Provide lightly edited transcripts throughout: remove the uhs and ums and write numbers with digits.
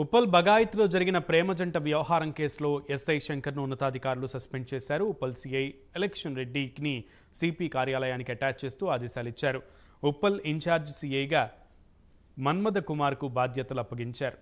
ఉప్పల్ బగాయత్లో జరిగిన ప్రేమ జంట వ్యవహారం కేసులో ఎస్ఐ శంకర్ను ఉన్నతాధికారులు సస్పెండ్ చేశారు. ఉప్పల్ సిఐ ఎలక్షన్ రెడ్డిని సిపి కార్యాలయానికి అటాచ్ చేస్తూ ఆదేశాలు ఇచ్చారు. ఉప్పల్ ఇన్ఛార్జ్ సిఐగా మన్మథ కుమార్కు బాధ్యతలు అప్పగించారు.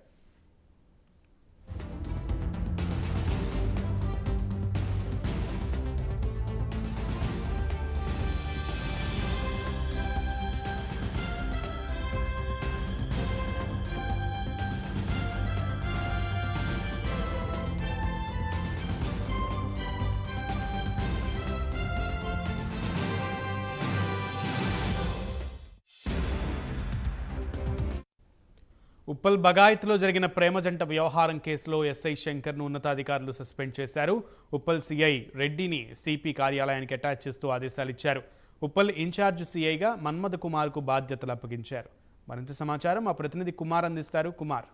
ఉప్పల్ బగాయత్లో జరిగిన ప్రేమ జంట వ్యవహారం కేసులో ఎస్ఐ శంకర్ను ఉన్నతాధికారులు సస్పెండ్ చేశారు. ఉప్పల్ సిఐ రెడ్డిని సిపి కార్యాలయానికి అటాచ్ చేస్తూ ఆదేశాలు ఇచ్చారు. ఉప్పల్ ఇన్ఛార్జ్ సిఐగా మన్మథ కుమార్కు బాధ్యతలు అప్పగించారు. మరింత సమాచారం మా ప్రతినిధి కుమార్ అందిస్తారు. కుమార్.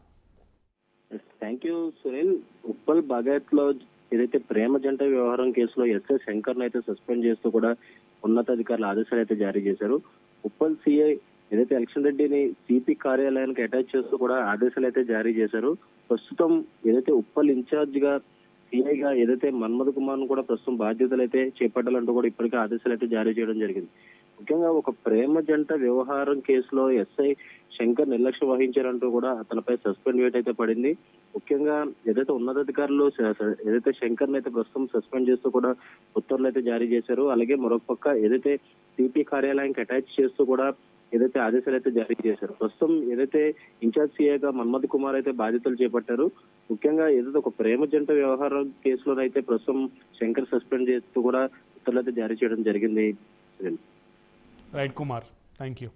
Thank you Sunil. ఉప్పల్ బగాయత్లో ఏదైతే ప్రేమ జంట వ్యవహారం కేసులో ఎస్ఐ శంకర్ను అయితే సస్పెండ్ చేస్తూ కూడా ఉన్నతాధికారులు ఆదేశాలు అయితే జారీ చేశారు. ఉప్పల్ సిఐ ఏదైతే ఎలక్షన్ రెడ్డిని సిపి కార్యాలయానికి అటాచ్ చేస్తూ కూడా ఆదేశాలు అయితే జారీ చేశారు. ప్రస్తుతం ఏదైతే ఉప్పల్ ఇన్ఛార్జ్ గా సిఐగా ఏదైతే మన్మథ కుమార్ ను కూడా ప్రస్తుతం బాధ్యతలు అయితే చేపట్టాలంటూ కూడా ఇప్పటికే ఆదేశాలు అయితే జారీ చేయడం జరిగింది. ముఖ్యంగా ఒక ప్రేమ జంట వ్యవహారం కేసులో ఎస్ఐ శంకర్ నిర్లక్ష్యం వహించారంటూ కూడా అతనిపై సస్పెండ్ వేట్ అయితే పడింది. ముఖ్యంగా ఏదైతే ఉన్నతాధికారులు ఏదైతే శంకర్ అయితే ప్రస్తుతం సస్పెండ్ చేస్తూ కూడా ఉత్తర్వులు అయితే జారీ చేశారు. అలాగే మరొక పక్క ఏదైతే సిపి కార్యాలయానికి అటాచ్ చేస్తూ కూడా ఏదైతే ఆదేశాలు అయితే జారీ చేశారు. ప్రస్తుతం ఏదైతే ఇన్ఛార్జ్ సిఐగా మన్మథ కుమార్ అయితే బాధ్యతలు చేపట్టారు. ముఖ్యంగా ఏదైతే ఒక ప్రేమ జంట వ్యవహారం కేసులోనైతే ప్రస్తుతం శంకర్ సస్పెండ్ చేస్తూ కూడా ఉత్తర్వులు అయితే జారీ చేయడం జరిగింది. Right Kumar, thank you.